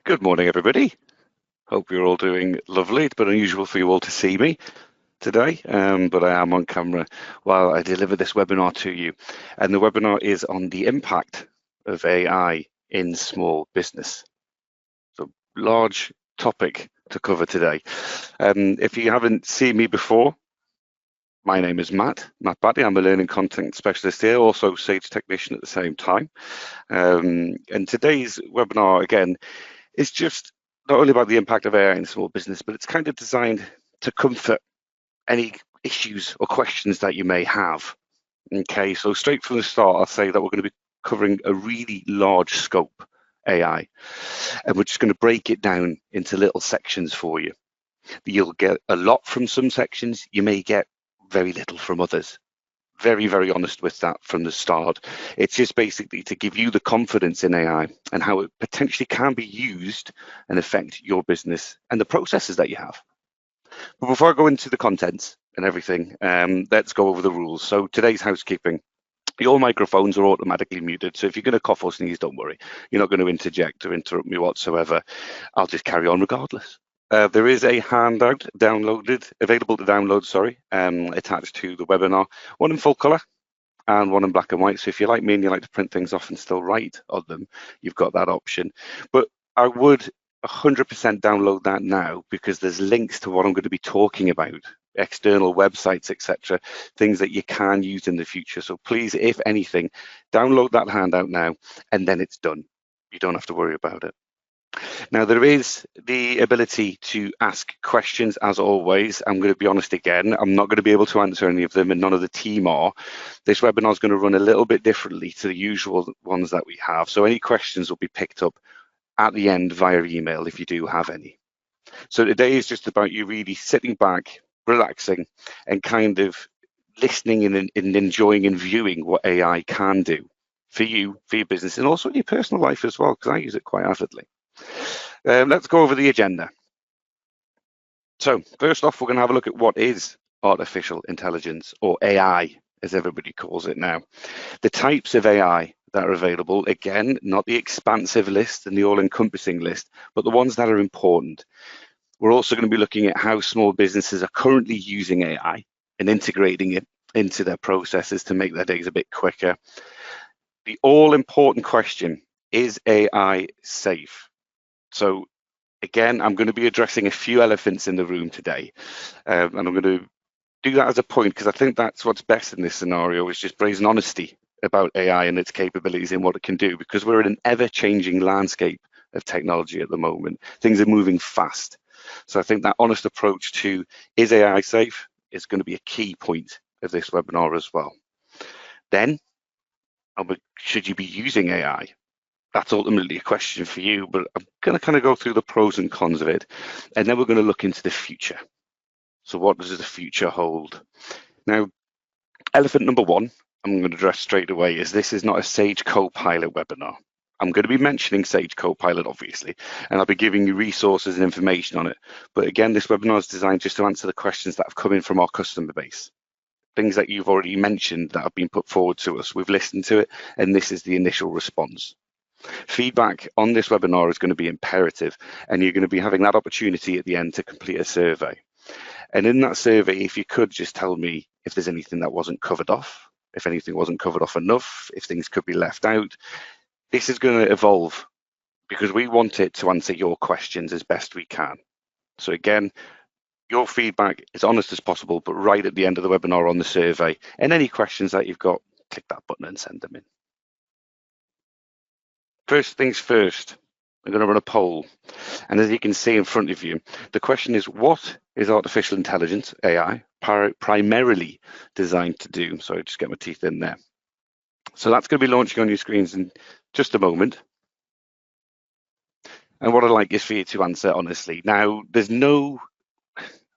Good morning, everybody. Hope you're all doing lovely. It's been unusual for you all to see me today, but I am on camera while I deliver this webinar to you. And the webinar is on the impact of AI in small business. So, large topic to cover today. If you haven't seen me before, my name is Matt Batty. I'm a learning content specialist here, also Sage technician at the same time. And today's webinar, again, is just not only about the impact of AI in small business, but it's kind of designed to comfort any issues or questions that you may have. Okay, so straight from the start, I'll say that we're going to be covering a really large scope AI, and we're just going to break it down into little sections for you. You'll get a lot from some sections, you may get very little from others. Very, very honest with that from the start. It's just basically to give you the confidence in AI and how it potentially can be used and affect your business and the processes that you have. But before I go into the contents and everything, let's go over the rules. So today's housekeeping. Your microphones are automatically muted, so if you're going to cough or sneeze, don't worry. You're not going to interject or interrupt me whatsoever. I'll just carry on regardless. There is a handout available to download, attached to the webinar, one in full color and one in black and white. So if you're like me and you like to print things off and still write on them, you've got that option. But I would 100% download that now, because there's links to what I'm going to be talking about, external websites, etc., things that you can use in the future. So please, if anything, download that handout now, and then it's done. You don't have to worry about it. Now, there is the ability to ask questions, as always. I'm going to be honest again, I'm not going to be able to answer any of them, and none of the team are. This webinar is going to run a little bit differently to the usual ones that we have. So any questions will be picked up at the end via email if you do have any. So today is just about you really sitting back, relaxing, and kind of listening and enjoying and viewing what AI can do for you, for your business, and also in your personal life as well, because I use it quite avidly. Let's go over the agenda. So first off, we're going to have a look at what is artificial intelligence, or AI, as everybody calls it now. The types of AI that are available, again, not the expansive list and the all-encompassing list, but the ones that are important. We're also going to be looking at how small businesses are currently using AI and integrating it into their processes to make their days a bit quicker. The all-important question, is AI safe? So again, I'm going to be addressing a few elephants in the room today, and I'm going to do that as a point because I think that's what's best in this scenario, is just brazen honesty about AI and its capabilities and what it can do, because we're in an ever-changing landscape of technology at the moment. Things are moving fast. So I think that honest approach to, is AI safe, is going to be a key point of this webinar as well. Then, should you be using AI? That's ultimately a question for you, but I'm going to kind of go through the pros and cons of it, and then we're going to look into the future. So what does the future hold? Now, elephant number one, I'm going to address straight away, is this is not a Sage Copilot webinar. I'm going to be mentioning Sage Copilot, obviously, and I'll be giving you resources and information on it. But again, this webinar is designed just to answer the questions that have come in from our customer base. Things that you've already mentioned that have been put forward to us. We've listened to it, and this is the initial response. Feedback on this webinar is going to be imperative, and you're going to be having that opportunity at the end to complete a survey. And in that survey, if you could just tell me if there's anything that wasn't covered off, if anything wasn't covered off enough, if things could be left out. This is going to evolve because we want it to answer your questions as best we can. So again, your feedback is honest as possible, but right at the end of the webinar on the survey, and any questions that you've got, click that button and send them in. First things first, I'm going to run a poll. And as you can see in front of you, the question is, what is artificial intelligence, AI, primarily designed to do? Sorry, just get my teeth in there. So that's going to be launching on your screens in just a moment. And what I'd like is for you to answer honestly. Now, there's no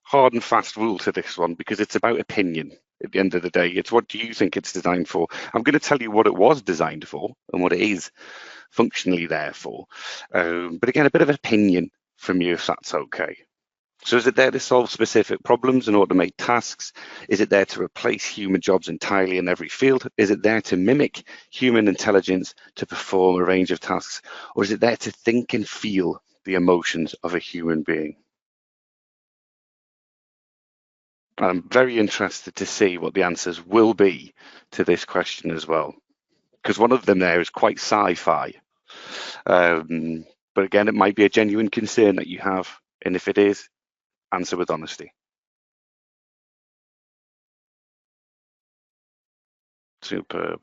hard and fast rule to this one because it's about opinion. At the end of the day, it's what do you think it's designed for? I'm going to tell you what it was designed for and what it is functionally there for. But again, a bit of opinion from you, if that's okay. So is it there to solve specific problems and automate tasks? Is it there to replace human jobs entirely in every field? Is it there to mimic human intelligence to perform a range of tasks? Or is it there to think and feel the emotions of a human being? I'm very interested to see what the answers will be to this question as well, because one of them there is quite sci-fi. But again, it might be a genuine concern that you have, and if it is, answer with honesty. Superb.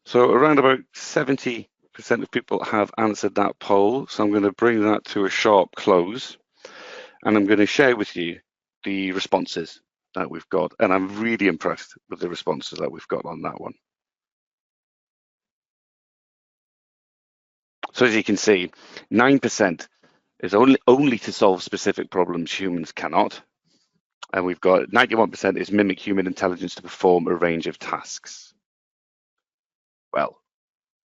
So around about 70% of people have answered that poll. So I'm going to bring that to a sharp close, and I'm going to share with you the responses that we've got. And I'm really impressed with the responses that we've got on that one. So as you can see, 9% is only to solve specific problems humans cannot. And we've got 91% is mimic human intelligence to perform a range of tasks. Well,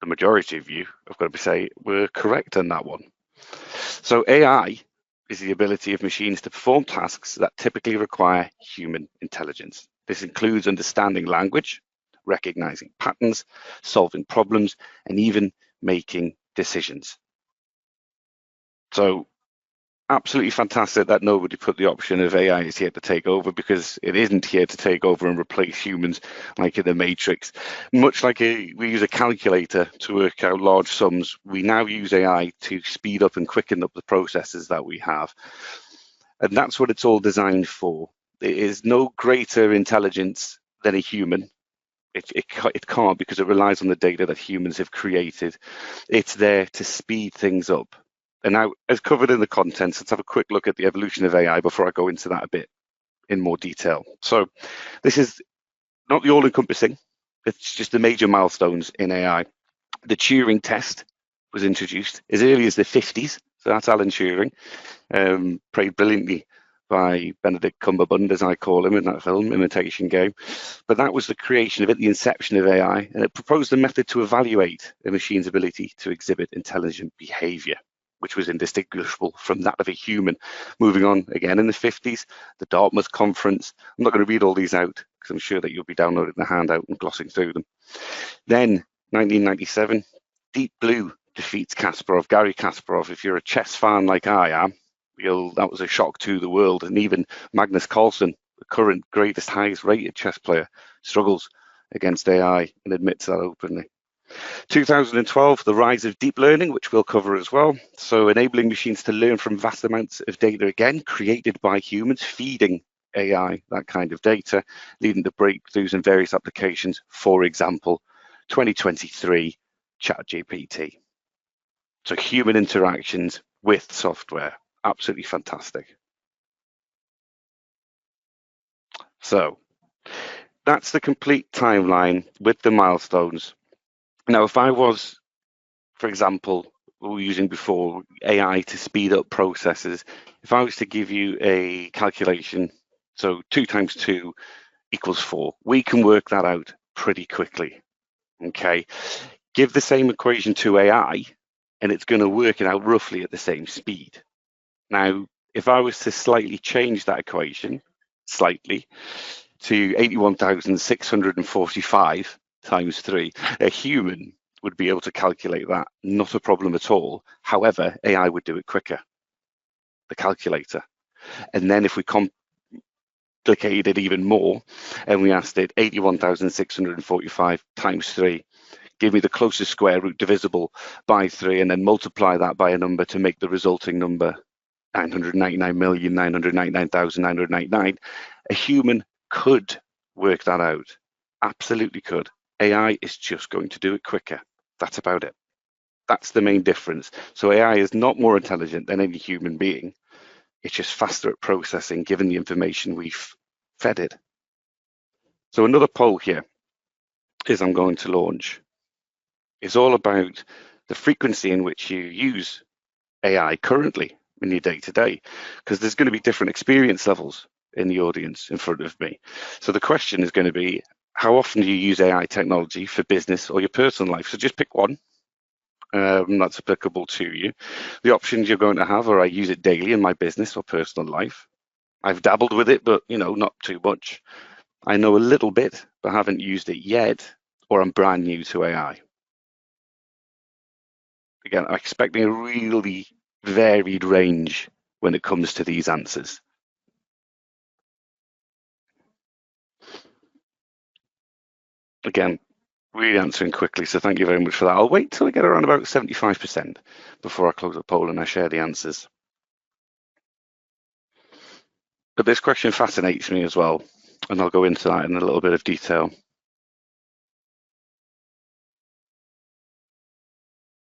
the majority of you, I've got to say, were correct on that one. So AI is the ability of machines to perform tasks that typically require human intelligence. This includes understanding language, recognizing patterns, solving problems, and even making decisions. So absolutely fantastic that nobody put the option of AI is here to take over, because it isn't here to take over and replace humans like in the Matrix. Much like we use a calculator to work out large sums, we now use AI to speed up and quicken up the processes that we have. And that's what it's all designed for. It is no greater intelligence than a human. It can't, because it relies on the data that humans have created. It's there to speed things up. And now, as covered in the contents, let's have a quick look at the evolution of AI before I go into that a bit in more detail. So this is not the all-encompassing, it's just the major milestones in AI. The Turing test was introduced as early as the 50s. So that's Alan Turing, played brilliantly by Benedict Cumberbatch, as I call him in that film, Imitation Game. But that was the creation of it, the inception of AI, and it proposed a method to evaluate a machine's ability to exhibit intelligent behavior, which was indistinguishable from that of a human. Moving on again in the 50s, the Dartmouth Conference. I'm not going to read all these out because I'm sure that you'll be downloading the handout and glossing through them. Then 1997, Deep Blue defeats Kasparov, Garry Kasparov. If you're a chess fan like I am, that was a shock to the world. And even Magnus Carlsen, the current greatest, highest rated chess player, struggles against AI and admits that openly. 2012, the rise of deep learning, which we'll cover as well. So enabling machines to learn from vast amounts of data, again, created by humans, feeding AI that kind of data, leading to breakthroughs in various applications. For example, 2023, ChatGPT. So human interactions with software, absolutely fantastic. So that's the complete timeline with the milestones. Now, if I was, for example, we were using before AI to speed up processes, if I was to give you a calculation, so 2 times 2 equals 4, we can work that out pretty quickly. Okay, give the same equation to AI and it's going to work it out roughly at the same speed. Now, if I was to slightly change that equation, slightly, to 81,645 times 3, a human would be able to calculate that, not a problem at all. However, AI would do it quicker, the calculator. And then if we complicated it even more, and we asked it 81,645 times 3, give me the closest square root divisible by 3, and then multiply that by a number to make the resulting number 999,999,999, a human could work that out. Absolutely could. AI is just going to do it quicker. That's about it. That's the main difference. So AI is not more intelligent than any human being. It's just faster at processing given the information we've fed it. So another poll here is I'm going to launch. It's all about the frequency in which you use AI currently in your day-to-day, because there's going to be different experience levels in the audience in front of me. So the question is going to be, how often do you use AI technology for business or your personal life? So just pick one that's applicable to you. The options you're going to have are I use it daily in my business or personal life. I've dabbled with it, but not too much. I know a little bit, but haven't used it yet, or I'm brand new to AI. Again, I'm expecting a really varied range when it comes to these answers. Again, really answering quickly, so thank you very much for that. I'll wait till I get around about 75% before I close the poll and I share the answers. But this question fascinates me as well, and I'll go into that in a little bit of detail.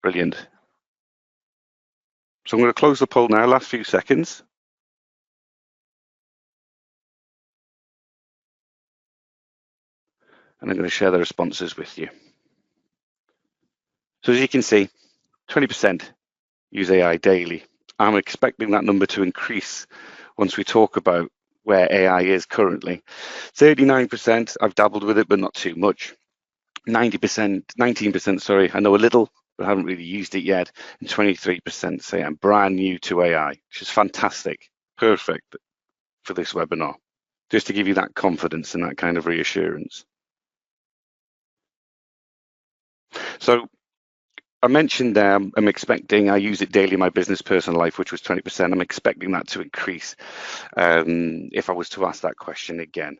Brilliant. So I'm going to close the poll now, last few seconds. And I'm going to share the responses with you. So as you can see, 20% use AI daily. I'm expecting that number to increase once we talk about where AI is currently. 39%, I've dabbled with it, but not too much. 19%, sorry, I know a little, but haven't really used it yet. And 23% say I'm brand new to AI, which is fantastic, perfect for this webinar, just to give you that confidence and that kind of reassurance. So I mentioned I'm expecting, I use it daily in my business personal life, which was 20%. I'm expecting that to increase if I was to ask that question again.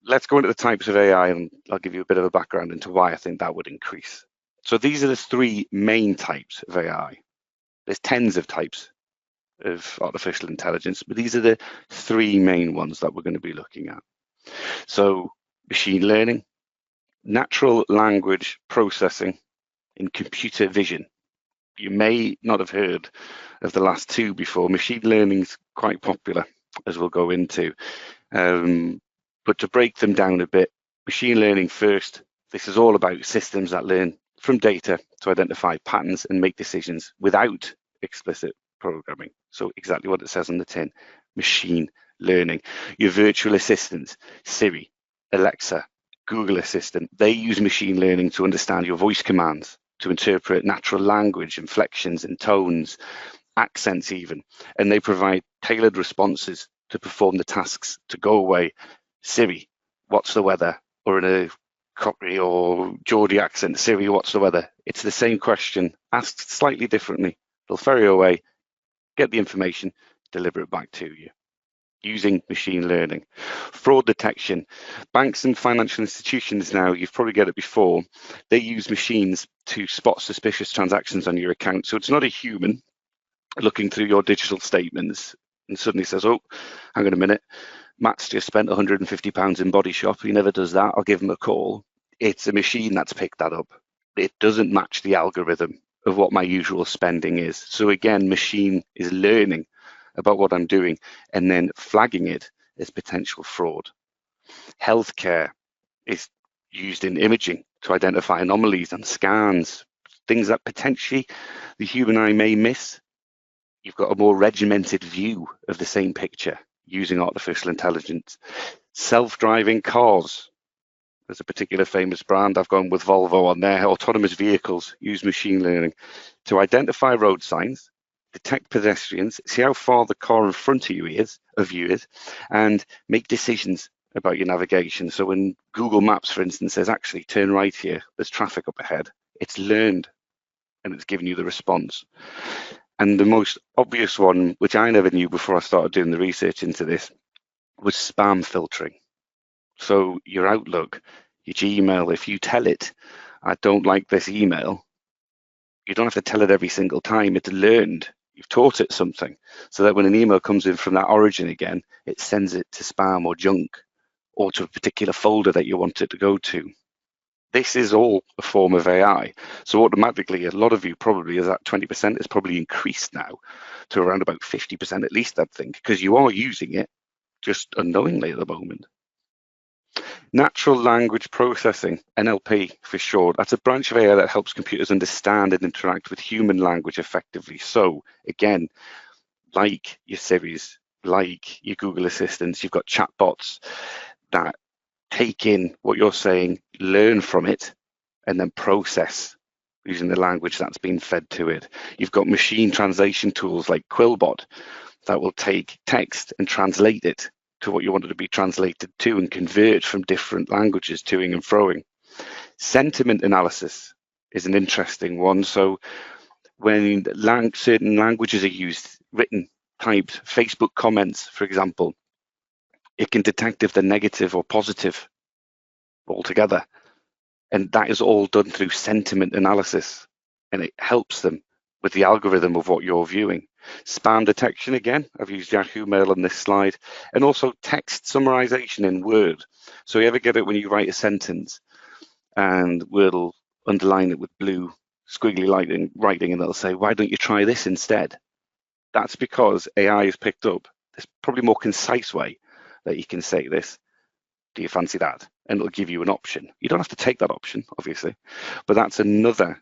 Let's go into the types of AI and I'll give you a bit of a background into why I think that would increase. So these are the three main types of AI. There's tens of types of artificial intelligence, but these are the three main ones that we're going to be looking at. So machine learning, natural language processing, and computer vision. You may not have heard of the last two before. Machine learning is quite popular, as we'll go into. But to break them down a bit, machine learning first, this is all about systems that learn from data to identify patterns and make decisions without explicit programming. So exactly what it says on the tin, machine learning. Your virtual assistants, Siri, Alexa, Google Assistant, they use machine learning to understand your voice commands, to interpret natural language, inflections and tones, accents even, and they provide tailored responses to perform the tasks. To go away, Siri, what's the weather? Or in a Cockney or Geordie accent, Siri, what's the weather? It's the same question, asked slightly differently. They'll ferry away, get the information, deliver it back to you, using machine learning. Fraud detection. Banks and financial institutions now, you've probably get it before, they use machines to spot suspicious transactions on your account. So it's not a human looking through your digital statements and suddenly says, oh, hang on a minute, Matt's just spent £150 in Body Shop. He never does that. I'll give him a call. It's a machine that's picked that up. It doesn't match the algorithm of what my usual spending is. So again, machine is learning about what I'm doing and then flagging it as potential fraud. Healthcare is used in imaging to identify anomalies and scans, things that potentially the human eye may miss. You've got a more regimented view of the same picture using artificial intelligence. Self-driving cars. There's a particular famous brand. I've gone with Volvo on there. Autonomous vehicles use machine learning to identify road signs, detect pedestrians, see how far the car in front of you is, and make decisions about your navigation. So when Google Maps, for instance, says, actually, turn right here, there's traffic up ahead, it's learned and it's giving you the response. And the most obvious one, which I never knew before I started doing the research into this, was spam filtering. So your Outlook, your Gmail, if you tell it, I don't like this email, you don't have to tell it every single time. It's learned. You've taught it something so that when an email comes in from that origin again, it sends it to spam or junk or to a particular folder that you want it to go to. This is all a form of AI. So automatically, a lot of you probably, as that 20% is probably increased now to around about 50% at least, I think, because you are using it just unknowingly at the moment. Natural language processing, NLP for short, that's a branch of AI that helps computers understand and interact with human language effectively. So again, like your Siris, like your Google Assistants, you've got chatbots that take in what you're saying, learn from it, and then process using the language that's been fed to it. You've got machine translation tools like Quillbot that will take text and translate it to what you want it to be translated to and convert from different languages toing and froing. Sentiment analysis is an interesting one. So when certain languages are used, written, typed, Facebook comments, for example, it can detect if they're negative or positive altogether. And that is all done through sentiment analysis, and it helps them with the algorithm of what you're viewing. Spam detection, again, I've used Yahoo Mail on this slide, and also text summarization in Word. So you ever get it when you write a sentence and we'll underline it with blue squiggly writing, and it'll say, why don't you try this instead? That's because AI has picked up this probably more concise way that you can say this. Do you fancy that? And it'll give you an option. You don't have to take that option, obviously, but that's another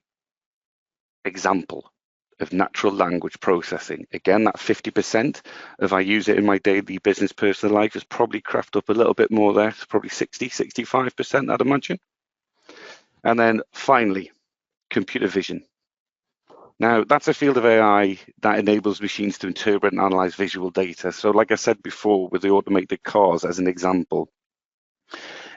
example of natural language processing. Again, that 50% if I use it in my daily business personal life is probably craft up a little bit more there. It's probably 65%, I'd imagine. And then finally, computer vision. Now, that's a field of AI that enables machines to interpret and analyze visual data. So like I said before, with the automated cars as an example,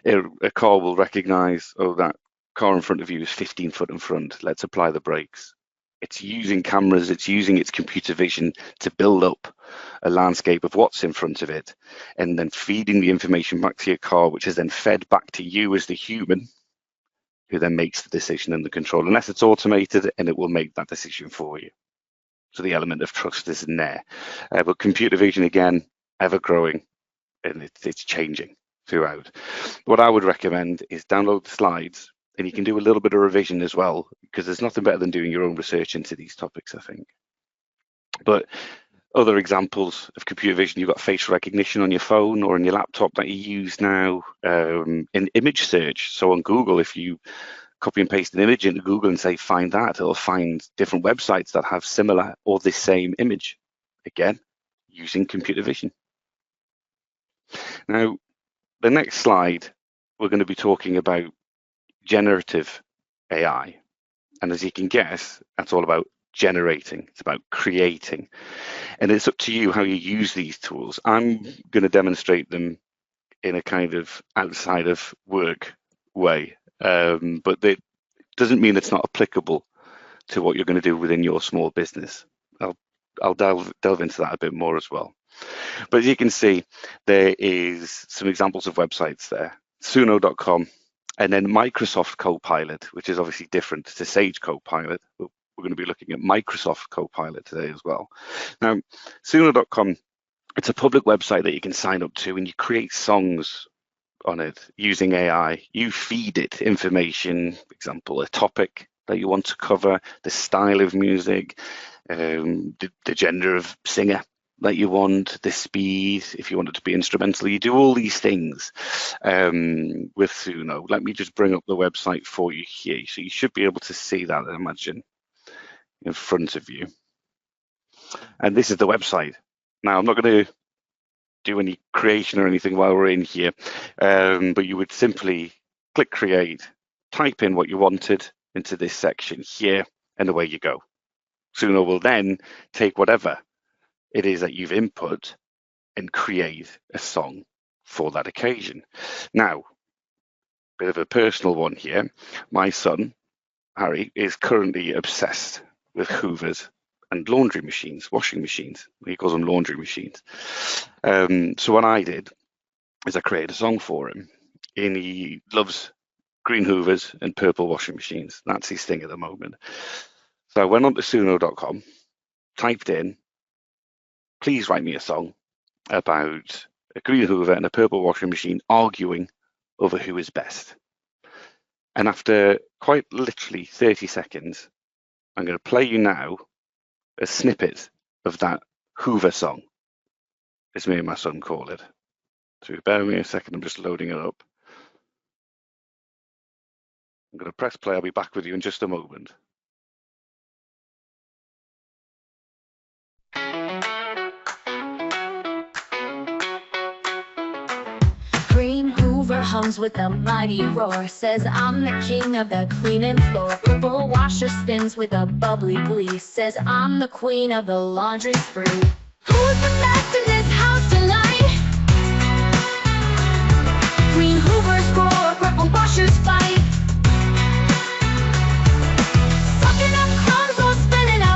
a car will recognize, oh, that car in front of you is 15 foot in front. Let's apply the brakes. It's using cameras, it's using its computer vision to build up a landscape of what's in front of it, and then feeding the information back to your car, which is then fed back to you as the human, who then makes the decision and the control, unless it's automated, and it will make that decision for you. So the element of trust is in there. But computer vision, again, ever growing, and it's changing throughout. What I would recommend is download the slides, and you can do a little bit of revision as well, because there's nothing better than doing your own research into these topics, I think. But other examples of computer vision, you've got facial recognition on your phone or on your laptop that you use now in image search. So on Google, if you copy and paste an image into Google and say, find that, it'll find different websites that have similar or the same image. Again, using computer vision. Now, the next slide, we're going to be talking about generative AI. And as you can guess, that's all about generating. It's about creating. And it's up to you how you use these tools. I'm going to demonstrate them in a kind of outside of work way, but it doesn't mean it's not applicable to what you're going to do within your small business. I'll delve into that a bit more as well. But as you can see, there is some examples of websites there. Suno.com, and then Microsoft Copilot, which is obviously different to Sage Copilot. We're going to be looking at Microsoft Copilot today as well. Now, Suno.com, it's a public website that you can sign up to, and you create songs on it using AI. You feed it information, for example, a topic that you want to cover, the style of music, the gender of singer that you want, the speed, if you want it to be instrumental. You do all these things with Suno. Let me just bring up the website for you here. So you should be able to see that, I imagine, in front of you. And this is the website. Now, I'm not going to do any creation or anything while we're in here, but you would simply click create, type in what you wanted into this section here, and away you go. Suno will then take whatever it is that you've input and create a song for that occasion. Now, bit of a personal one here. My son, Harry, is currently obsessed with Hoovers and laundry machines, washing machines. He calls them laundry machines. So what I did is I created a song for him, and he loves green Hoovers and purple washing machines. That's his thing at the moment. So I went on to Suno.com, typed in, please write me a song about a green Hoover and a purple washing machine arguing over who is best. And after quite literally 30 seconds, I'm going to play you now a snippet of that Hoover song, as me and my son call it. So bear with me a second, I'm just loading it up. I'm going to press play. I'll be back with you in just a moment. Green Hoover hums with a mighty roar, says I'm the king of the cleaning floor. Purple washer spins with a bubbly glee, says I'm the queen of the laundry spree. Who's the best in this house tonight? Green Hoovers roar, purple washers fight. Sucking up crumbs or spinning out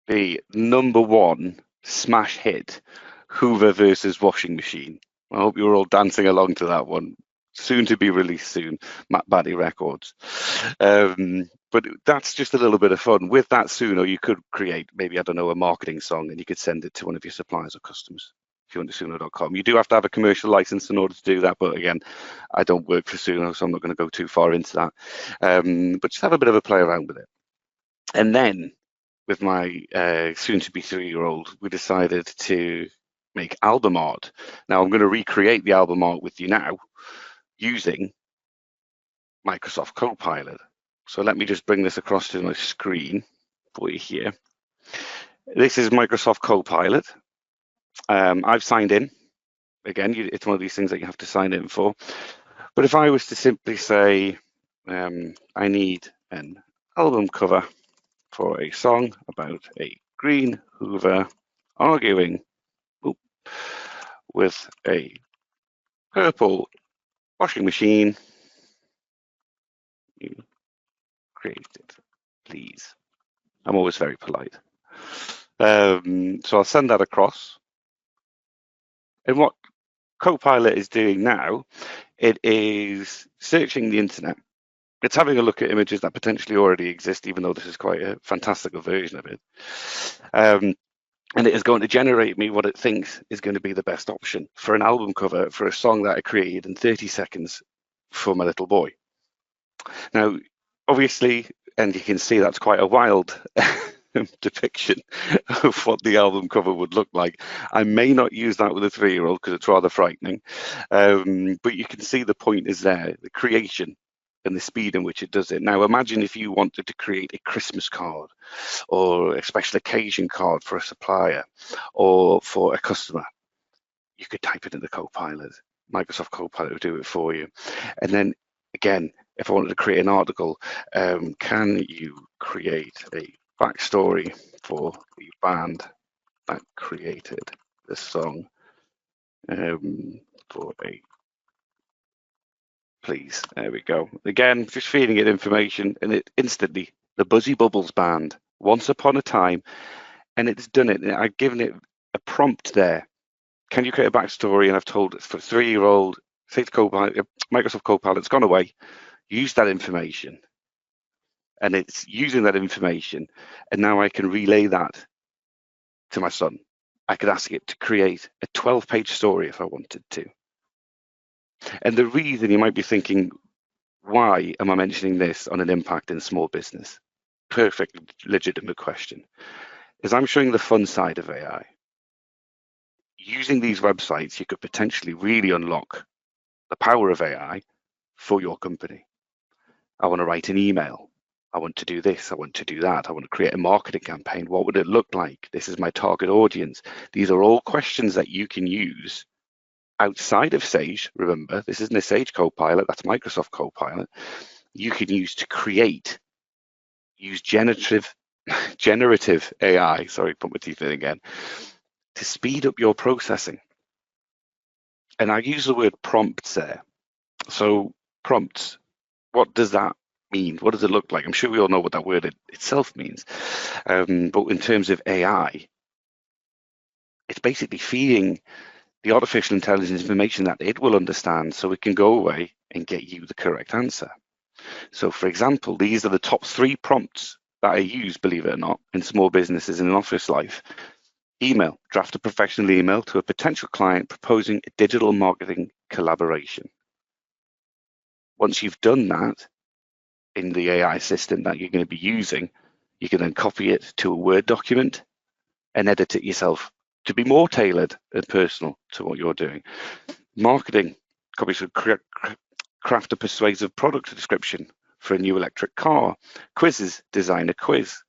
the #1 smash hit, Hoover versus washing machine. I hope you're all dancing along to that one. Soon to be released soon, Matt Batty Records. But that's just a little bit of fun. With that Suno, you could create maybe, I don't know, a marketing song, and you could send it to one of your suppliers or customers if you went to Suno.com. You do have to have a commercial license in order to do that, but again, I don't work for Suno, so I'm not going to go too far into that. But just have a bit of a play around with it. And then with my soon-to-be 3-year-old, we decided to make album art. Now I'm going to recreate the album art with you now using Microsoft Copilot. So let me just bring this across to my screen for you here. This is Microsoft Copilot. I've signed in. Again, it's one of these things that you have to sign in for. But if I was to simply say, I need an album cover for a song about a green Hoover arguing with a purple washing machine, you create it, please. I'm always very polite. So I'll send that across. And what Copilot is doing now, it is searching the internet. It's having a look at images that potentially already exist, even though this is quite a fantastical version of it. And it is going to generate me what it thinks is going to be the best option for an album cover for a song that I created in 30 seconds for my little boy. Now, obviously, and you can see that's quite a wild depiction of what the album cover would look like. I may not use that with a 3-year-old because it's rather frightening, but you can see the point is there, the creation and the speed in which it does it. Now, imagine if you wanted to create a Christmas card or a special occasion card for a supplier or for a customer. You could type it in the Copilot. Microsoft Copilot will do it for you. And then again, if I wanted to create an article, can you create a backstory for the band that created this song for a please? There we go. Again, just feeding it information, and it instantly, the Buzzy Bubbles Band, Once Upon a Time, and it's done it. I've given it a prompt there. Can you create a backstory? And I've told it for a 3-year-old, say to Copilot, Microsoft Copilot, it's gone away. Use that information. And it's using that information, and now I can relay that to my son. I could ask it to create a 12-page story if I wanted to. And the reason you might be thinking, why am I mentioning this on an impact in small business? Perfect, legitimate question. Is I'm showing the fun side of AI. Using these websites, you could potentially really unlock the power of AI for your company. I want to write an email. I want to do this. I want to do that. I want to create a marketing campaign. What would it look like? This is my target audience. These are all questions that you can use outside of Sage. Remember, this isn't a Sage Copilot. That's Microsoft Copilot. You can use to create, use generative AI, sorry, put my teeth in again, to speed up your processing. And I use the word prompts there. So prompts, what does that mean? What does it look like? I'm sure we all know what that word itself means. But in terms of AI, it's basically feeding the artificial intelligence information that it will understand so it can go away and get you the correct answer. So for example, these are the top 3 prompts that I use, believe it or not, in small businesses in an office life. Email, draft a professional email to a potential client proposing a digital marketing collaboration. Once you've done that in the AI system that you're going to be using, you can then copy it to a Word document and edit it yourself to be more tailored and personal to what you're doing. Marketing, copy to craft a persuasive product description for a new electric car. Quizzes, design a quiz.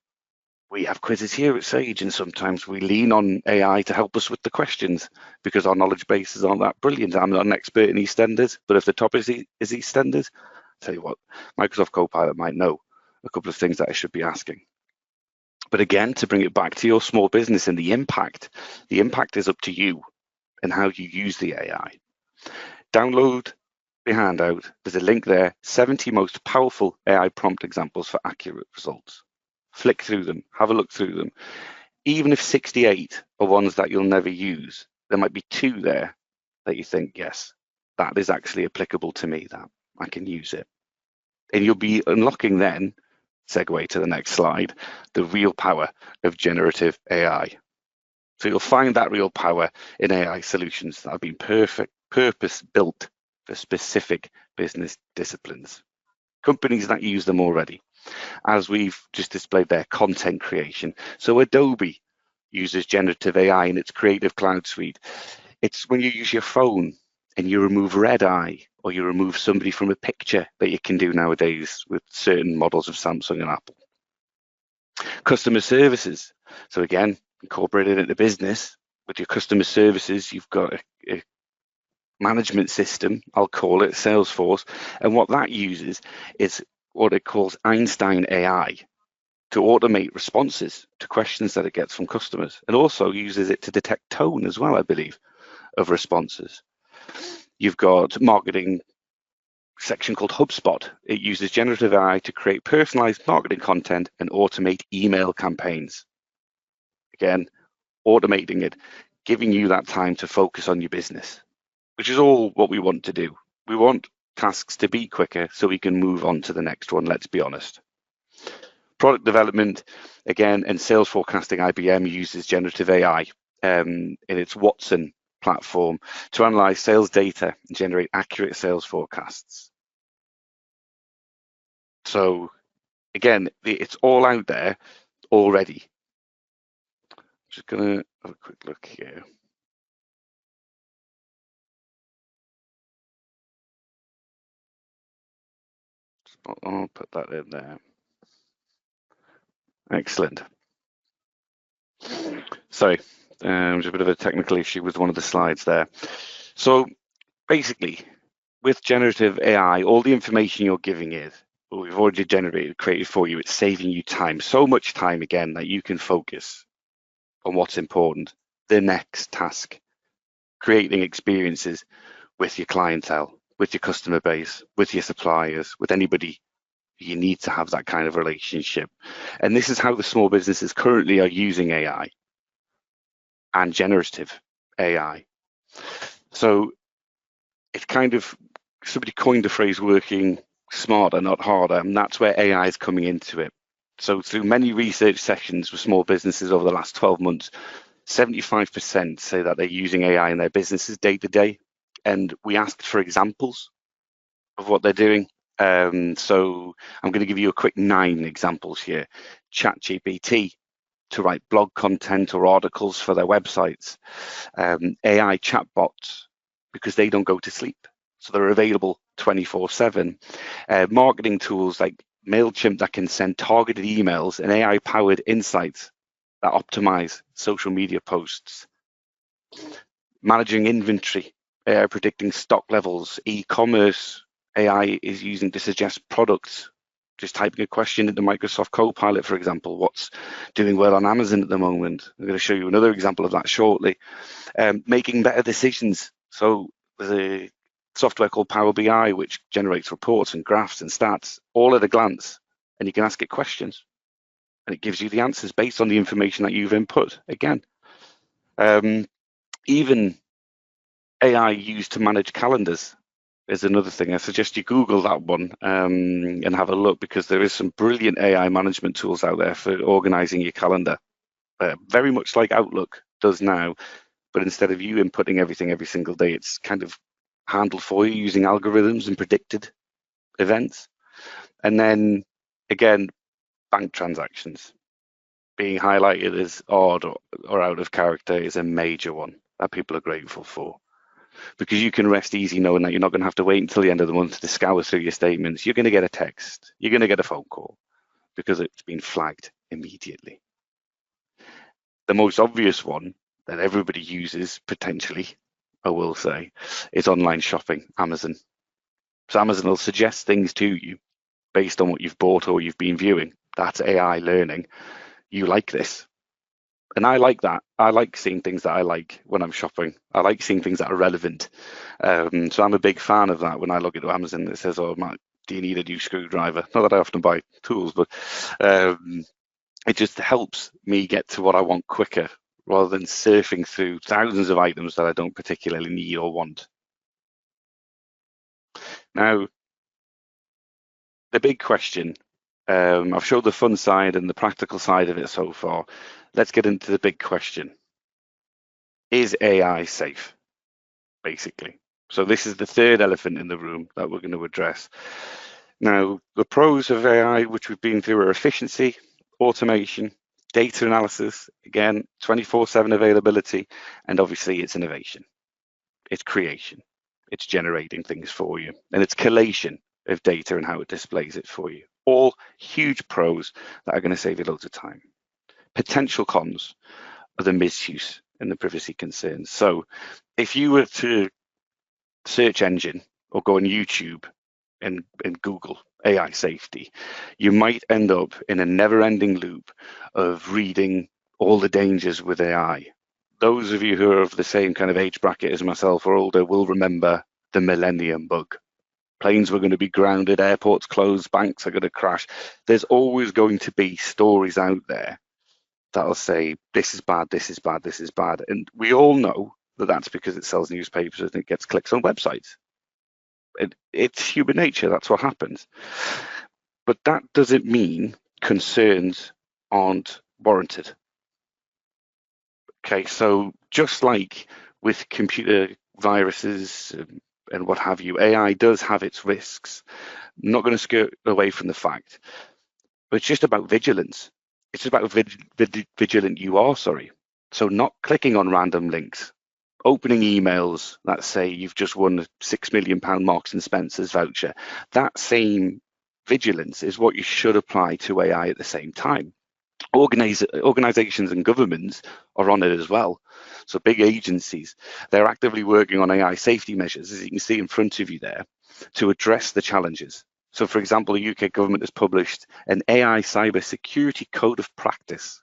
We have quizzes here at Sage, and sometimes we lean on AI to help us with the questions because our knowledge bases aren't that brilliant. I'm not an expert in EastEnders, but if the topic is EastEnders, I'll tell you what, Microsoft Copilot might know a couple of things that I should be asking. But again, to bring it back to your small business and the impact is up to you and how you use the AI. Download the handout. There's a link there, 70 most powerful AI prompt examples for accurate results. Flick through them, have a look through them. even if 68 are ones that you'll never use, there might be 2 there that you think, yes, that is actually applicable to me, that I can use it. And you'll be unlocking then, segue to the next slide, the real power of generative AI. So you'll find that real power in AI solutions that have been purpose built for specific business disciplines. Companies that use them already, as we've just displayed there, content creation. So Adobe uses generative AI in its Creative Cloud suite. It's when you use your phone and you remove red eye or you remove somebody from a picture that you can do nowadays with certain models of Samsung and Apple. Customer services. So again, incorporated into business. With your customer services, you've got a management system, I'll call it Salesforce, and what that uses is what it calls Einstein AI to automate responses to questions that it gets from customers, and also uses it to detect tone as well, I believe, of responses. You've got marketing section called HubSpot. It uses generative AI to create personalized marketing content and automate email campaigns. Again, automating it, giving you that time to focus on your business, which is all what we want to do. We want tasks to be quicker so we can move on to the next one, let's be honest. Product development, again, and sales forecasting, IBM uses generative AI in its Watson platform to analyze sales data and generate accurate sales forecasts. So again, it's all out there already. Just gonna have a quick look here. I'll put that in there. Excellent. Sorry, there's a bit of a technical issue with one of the slides there. So basically, with generative AI, all the information you're giving it, we've already created for you, it's saving you time, so much time again that you can focus on what's important, the next task, creating experiences with your clientele, with your customer base, with your suppliers, with anybody. You need to have that kind of relationship. And this is how the small businesses currently are using AI and generative AI. So it's kind of, somebody coined the phrase working smarter, not harder, and that's where AI is coming into it. So through many research sessions with small businesses over the last 12 months, 75% say that they're using AI in their businesses day to day. And we asked for examples of what they're doing. So I'm going to give you a quick 9 examples here. ChatGPT to write blog content or articles for their websites. AI chatbots, because they don't go to sleep. So they're available 24/7. Marketing tools like MailChimp that can send targeted emails and AI-powered insights that optimize social media posts. Managing inventory, AI predicting stock levels. E-commerce, AI is using to suggest products. Just typing a question into Microsoft Copilot, for example, what's doing well on Amazon at the moment. I'm going to show you another example of that shortly. Making better decisions. So there's a software called Power BI, which generates reports and graphs and stats all at a glance, and you can ask it questions and it gives you the answers based on the information that you've input. Again, even AI used to manage calendars is another thing. I suggest you Google that one and have a look, because there is some brilliant AI management tools out there for organizing your calendar, very much like Outlook does now, but instead of you inputting everything every single day, it's kind of handled for you using algorithms and predicted events. And then again, bank transactions being highlighted as odd or out of character is a major one that people are grateful for, because you can rest easy knowing that you're not going to have to wait until the end of the month to scour through your statements. You're going to get a text, you're going to get a phone call, because it's been flagged immediately. The most obvious one that everybody uses, potentially, I will say, is online shopping, Amazon. So Amazon will suggest things to you based on what you've bought or you've been viewing. That's AI learning. You like this. And I like that. I like seeing things that I like when I'm shopping. I like seeing things that are relevant. So I'm a big fan of that. When I look at Amazon, it says, oh, Matt, do you need a new screwdriver? Not that I often buy tools, but It just helps me get to what I want quicker rather than surfing through thousands of items that I don't particularly need or want. Now, the big question, I've showed the fun side and the practical side of it so far. Let's get into the big question. Is AI safe, basically? So this is the third elephant in the room that we're going to address. Now, the pros of AI, which we've been through, are efficiency, automation, data analysis, again, 24/7 availability, and obviously it's innovation. It's creation. It's generating things for you, and it's collation of data and how it displays it for you. All huge pros that are going to save you loads of time. Potential cons are the misuse and the privacy concerns. So if you were to search engine or go on YouTube and Google AI safety, you might end up in a never-ending loop of reading all the dangers with AI. Those of you who are of the same kind of age bracket as myself or older will remember the millennium bug. Planes were going to be grounded, airports closed, banks are going to crash. There's always going to be stories out there that'll say, this is bad, this is bad, this is bad. And we all know that that's because it sells newspapers and it gets clicks on websites. It's human nature, that's what happens. But that doesn't mean concerns aren't warranted. Okay, so just like with computer viruses and what have you, AI does have its risks. I'm not going to skirt away from the fact, but it's just about vigilance. It's just about vigilant you are, sorry. So not clicking on random links, opening emails that say you've just won a £6 million Marks and Spencer's voucher. That same vigilance is what you should apply to AI at the same time. Organizations and governments are on it as well. So big agencies, they're actively working on AI safety measures, as you can see in front of you there, to address the challenges. So for example, the UK government has published an AI cyber security code of practice.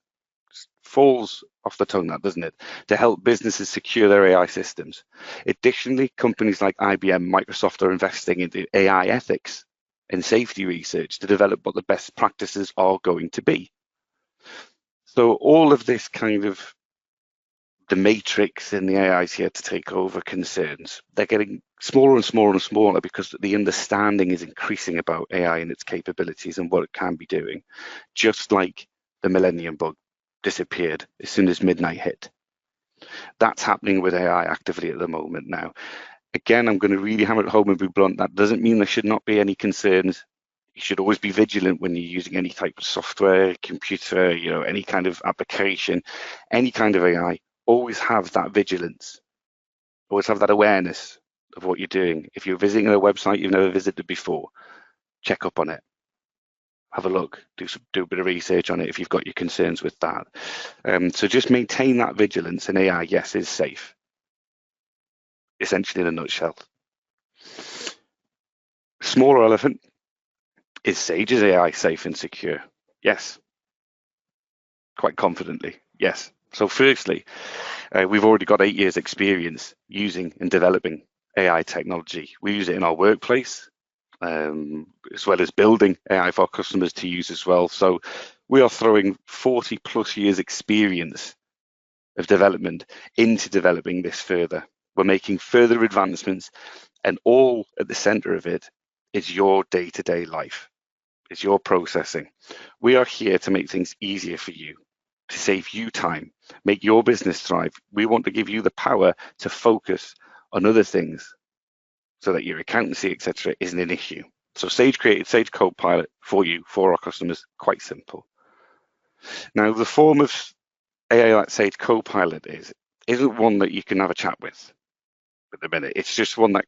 Falls off the tongue, that doesn't it? To help businesses secure their AI systems. Additionally, companies like IBM, Microsoft are investing into AI ethics and safety research to develop what the best practices are going to be. So all of this kind of the matrix in the AI is here to take over concerns. They're getting smaller and smaller and smaller because the understanding is increasing about AI and its capabilities and what it can be doing, just like the millennium bug disappeared as soon as midnight hit. That's happening with AI actively at the moment now. Again, I'm going to really hammer it home and be blunt. That doesn't mean there should not be any concerns. You should always be vigilant when you're using any type of software, computer, any kind of application, any kind of AI. Always have that vigilance. Always have that awareness of what you're doing. If you're visiting a website you've never visited before, check up on it. Have a look, do a bit of research on it if you've got your concerns with that. So just maintain that vigilance, and AI, yes, is safe. Essentially, in a nutshell. Smaller elephant. Is Sage's AI safe and secure? Yes. Quite confidently, yes. So firstly, we've already got 8 years experience using and developing AI technology. We use it in our workplace, as well as building AI for our customers to use as well. So we are throwing 40 plus years experience of development into developing this further. We're making further advancements, and all at the center of it is your day-to-day life. It's your processing. We are here to make things easier for you, to save you time, make your business thrive. We want to give you the power to focus on other things so that your accountancy, etc., isn't an issue. So Sage created Sage Copilot for you, for our customers, quite simple. Now, the form of AI that Sage Copilot isn't one that you can have a chat with at the minute. It's just one that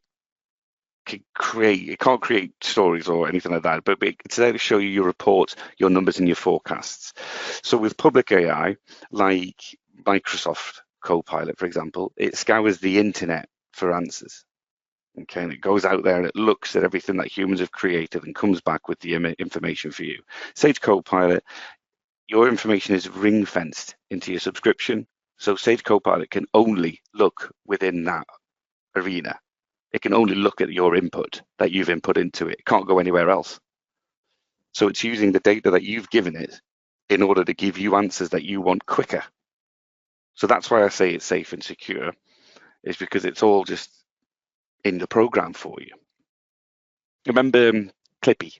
it can't create stories or anything like that, but it's there to show you your reports, your numbers, and your forecasts. So with public AI, like Microsoft Copilot, for example, it scours the internet for answers. Okay, and it goes out there and it looks at everything that humans have created and comes back with the information for you. Sage Copilot, your information is ring-fenced into your subscription, so Sage Copilot can only look within that arena. It can only look at your input that you've input into it. It can't go anywhere else. So it's using the data that you've given it in order to give you answers that you want quicker. So that's why I say it's safe and secure, is because it's all just in the program for you. Remember Clippy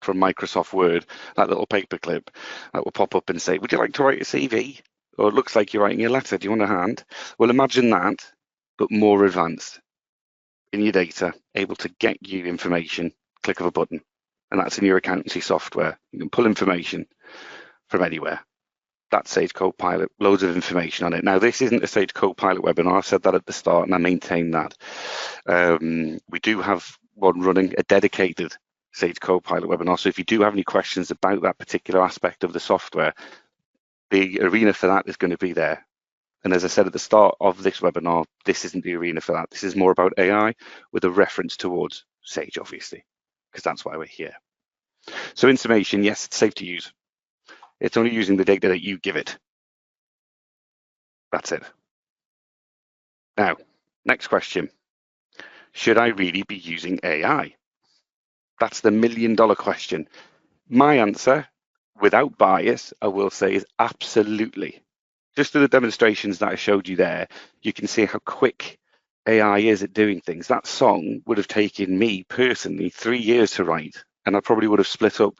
from Microsoft Word, that little paperclip that will pop up and say, would you like to write a CV? Or it looks like you're writing a letter. Do you want a hand? Well, imagine that, but more advanced in your data, able to get you information, click of a button. And that's in your accountancy software. You can pull information from anywhere. That's Sage Copilot, loads of information on it. Now, this isn't a Sage Copilot webinar. I said that at the start, and I maintain that. We do have one running, a dedicated Sage Copilot webinar. So if you do have any questions about that particular aspect of the software, the arena for that is going to be there. And as I said at the start of this webinar, this isn't the arena for that. This is more about AI with a reference towards Sage, obviously, because that's why we're here. So in summation, yes, it's safe to use. It's only using the data that you give it. That's it. Now, next question. Should I really be using AI? That's the $1 million question. My answer, without bias, I will say, is absolutely. Just through the demonstrations that I showed you there, you can see how quick AI is at doing things. That song would have taken me personally 3 years to write, and I probably would have split up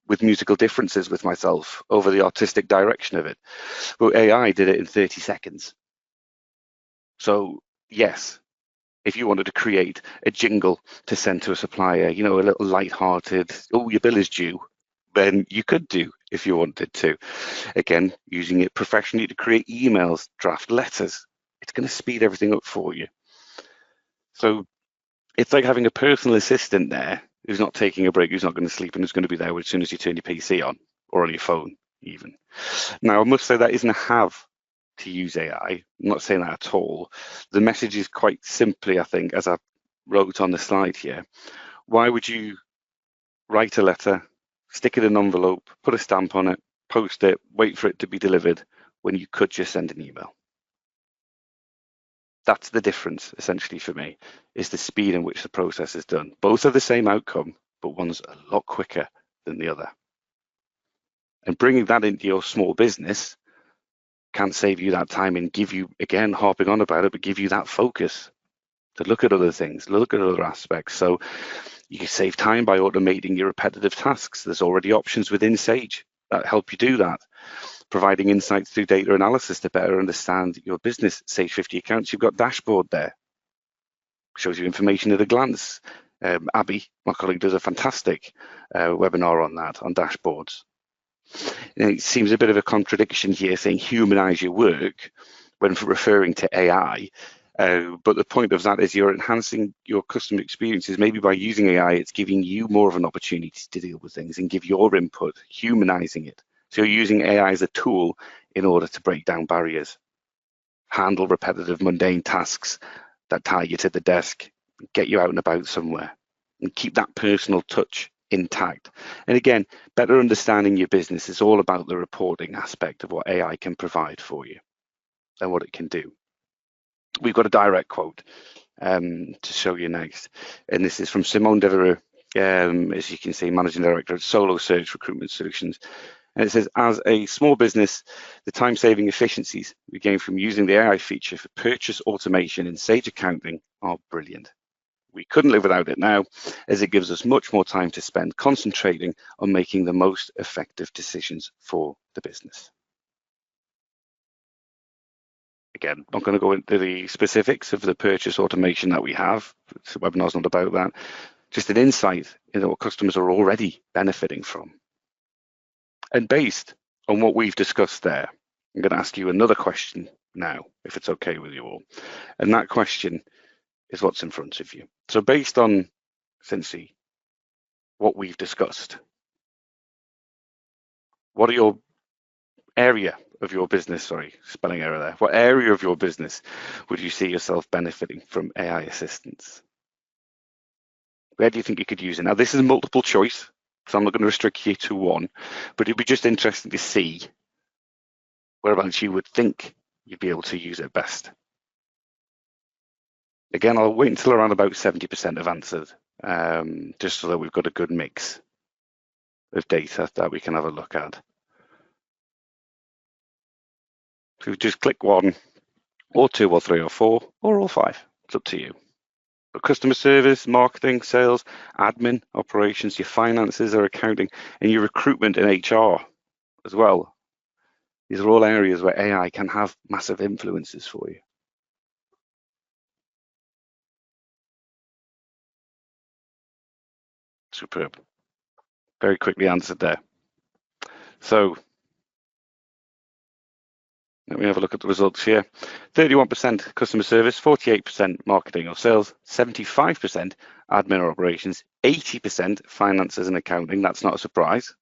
with musical differences with myself over the artistic direction of it. But AI did it in 30 seconds. So yes, if you wanted to create a jingle to send to a supplier, you know, a little light-hearted, oh, your bill is due, then you could do if you wanted to. Again, using it professionally to create emails, draft letters, it's going to speed everything up for you. So it's like having a personal assistant there who's not taking a break, who's not going to sleep, and who's going to be there as soon as you turn your PC on, or on your phone even. Now, I must say that isn't a have to use AI. I'm not saying that at all. The message is quite simply, I think, as I wrote on the slide here, why would you write a letter, stick it in an envelope, put a stamp on it, post it, wait for it to be delivered when you could just send an email? That's the difference, essentially, for me, is the speed in which the process is done. Both are the same outcome, but one's a lot quicker than the other. And bringing that into your small business can save you that time and give you, again, harping on about it, but give you that focus to look at other things, look at other aspects. So you can save time by automating your repetitive tasks. There's already options within Sage that help you do that. Providing insights through data analysis to better understand your business. Sage 50 accounts, you've got dashboard there. Shows you information at a glance. Abby, my colleague, does a fantastic webinar on that, on dashboards. And it seems a bit of a contradiction here saying humanize your work when referring to AI. But the point of that is you're enhancing your customer experiences. Maybe by using AI, it's giving you more of an opportunity to deal with things and give your input, humanizing it. So you're using AI as a tool in order to break down barriers, handle repetitive, mundane tasks that tie you to the desk, get you out and about somewhere, and keep that personal touch intact. And again, better understanding your business is all about the reporting aspect of what AI can provide for you and what it can do. We've got a direct quote to show you next, and this is from Simone Devereux, as you can see, Managing Director at Solo Search Recruitment Solutions. And it says, as a small business, the time-saving efficiencies we gain from using the AI feature for purchase automation in Sage Accounting are brilliant. We couldn't live without it now, as it gives us much more time to spend concentrating on making the most effective decisions for the business. Again, not going to go into the specifics of the purchase automation that we have. The webinar's not about that. Just an insight into what customers are already benefiting from. And based on what we've discussed there, I'm going to ask you another question now, if it's okay with you all. And that question is what's in front of you. So based on, essentially, what we've discussed, what are your area of your business, sorry, spelling error there. What area of your business would you see yourself benefiting from AI assistance? Where do you think you could use it? Now, this is multiple choice, so I'm not going to restrict you to one, but it'd be just interesting to see whereabouts you would think you'd be able to use it best. Again, I'll wait until around about 70% have answered, just so that we've got a good mix of data that we can have a look at. So you just click one, or two, or three, or four, or all five. It's up to you. But customer service, marketing, sales, admin, operations, your finances or accounting, and your recruitment and HR as well. These are all areas where AI can have massive influences for you. Superb. Very quickly answered there. So let me have a look at the results here. 31% customer service, 48% marketing or sales, 75% admin or operations, 80% finances and accounting. That's not a surprise,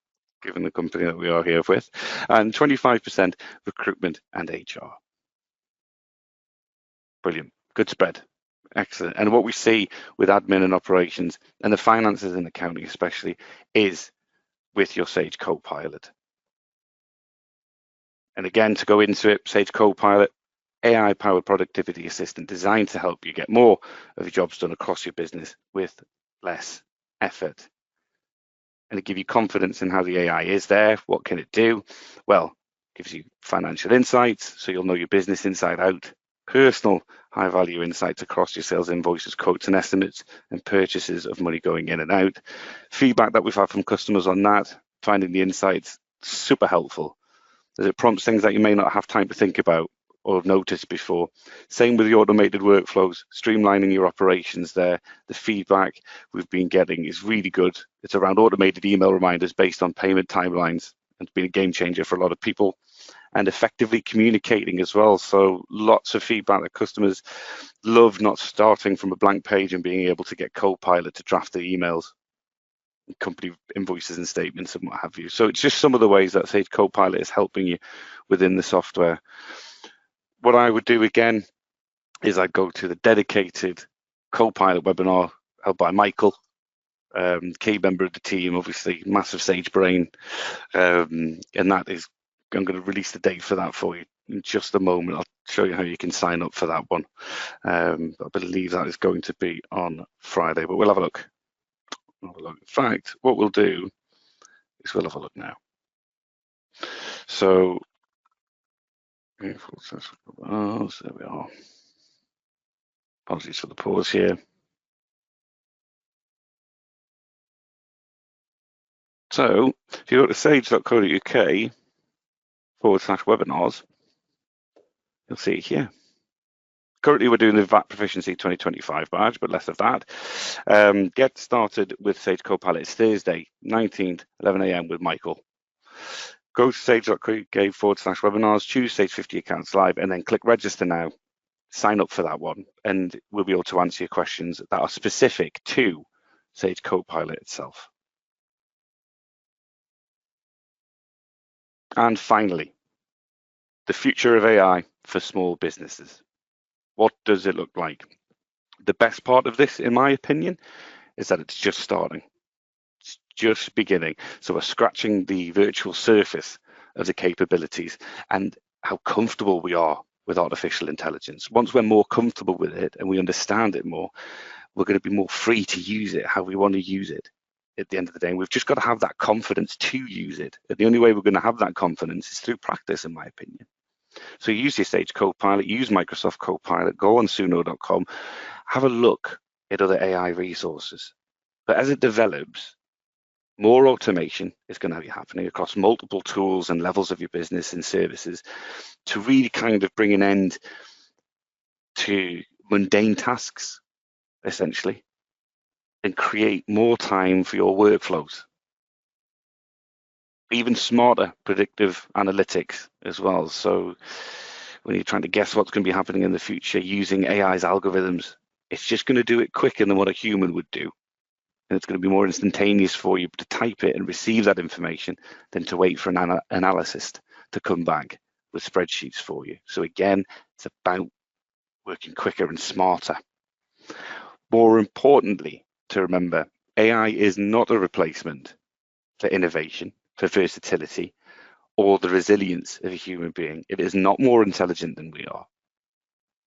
given the company that we are here with, and 25% recruitment and HR. Brilliant. Good spread. Excellent. And what we see with admin and operations and the finances and accounting especially is with your Sage Copilot. And again, to go into it, Sage Copilot, AI-powered productivity assistant designed to help you get more of your jobs done across your business with less effort. And it gives you confidence in how the AI is there. What can it do? Well, it gives you financial insights, so you'll know your business inside out. Personal high-value insights across your sales invoices, quotes and estimates, and purchases of money going in and out. Feedback that we've had from customers on that, finding the insights, super helpful, as it prompts things that you may not have time to think about or have noticed before. Same with the automated workflows, streamlining your operations there. The feedback we've been getting is really good. It's around automated email reminders based on payment timelines, and it's been a game changer for a lot of people, and effectively communicating as well. So lots of feedback that customers love not starting from a blank page and being able to get Copilot to draft the emails, company invoices and statements and what have you. So it's just some of the ways that Sage Copilot is helping you within the software. What I would do again is I'd go to the dedicated Copilot webinar held by Michael, key member of the team, obviously massive Sage brain, and that is, I'm going to release the date for that for you in just a moment. I'll show you how you can sign up for that one. I believe that is going to be on Friday, but we'll have a look. In fact, what we'll do is we'll have a look now. So, there we are. Apologies for the pause here. So, if you go to sage.co.uk/webinars, you'll see it here. Currently, we're doing the VAT Proficiency 2025 badge, but less of that. Get started with Sage Copilot. It's Thursday, 19th, 11 a.m. with Michael. Go to sage.co.uk/webinars, choose Sage 50 Accounts Live, and then click register now. Sign up for that one, and we'll be able to answer your questions that are specific to Sage Copilot itself. And finally, the future of AI for small businesses. What does it look like? The best part of this, in my opinion, is that it's just starting. It's just beginning. So we're scratching the virtual surface of the capabilities and how comfortable we are with artificial intelligence. Once we're more comfortable with it and we understand it more, we're going to be more free to use it how we want to use it at the end of the day. And we've just got to have that confidence to use it. And the only way we're going to have that confidence is through practice, in my opinion. So use your Sage Copilot, use Microsoft Copilot, go on suno.com, have a look at other AI resources. But as it develops, more automation is going to be happening across multiple tools and levels of your business and services to really kind of bring an end to mundane tasks, essentially, and create more time for your workflows. Even smarter predictive analytics as well. So when you're trying to guess what's going to be happening in the future using AI's algorithms, it's just going to do it quicker than what a human would do. And it's going to be more instantaneous for you to type it and receive that information than to wait for an analyst to come back with spreadsheets for you. So again, it's about working quicker and smarter. More importantly, to remember, AI is not a replacement for innovation, for versatility, or the resilience of a human being. It is not more intelligent than we are.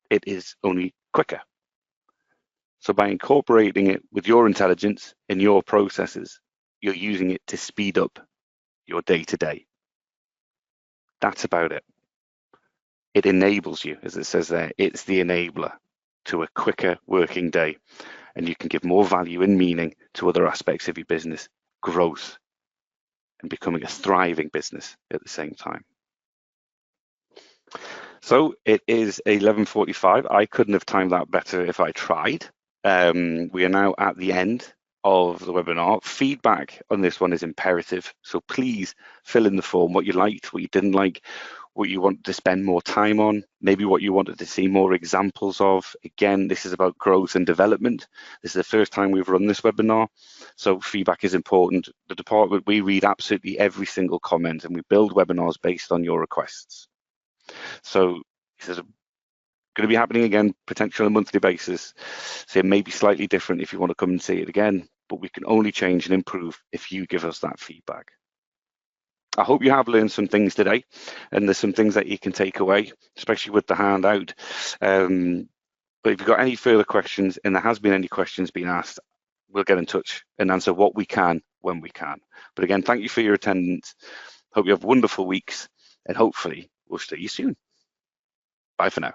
It is only quicker. So by incorporating it with your intelligence in your processes, you're using it to speed up your day-to-day. That's about it. It enables you, as it says there, it's the enabler to a quicker working day, and you can give more value and meaning to other aspects of your business, growth, and becoming a thriving business at the same time. So it is 11:45. I couldn't have timed that better if I tried. We are now at the end of the webinar. Feedback on this one is imperative, so please fill in the form, what you liked, what you didn't like, what you want to spend more time on, maybe what you wanted to see more examples of. Again, this is about growth and development. This is the first time we've run this webinar, so feedback is important. The department, we read absolutely every single comment, and we build webinars based on your requests. So this is going to be happening again, potentially on a monthly basis. So it may be slightly different if you want to come and see it again, but we can only change and improve if you give us that feedback. I hope you have learned some things today, and there's some things that you can take away, especially with the handout. But if you've got any further questions, and there has been any questions being asked, we'll get in touch and answer what we can when we can. But again, thank you for your attendance. Hope you have wonderful weeks, and hopefully we'll see you soon. Bye for now.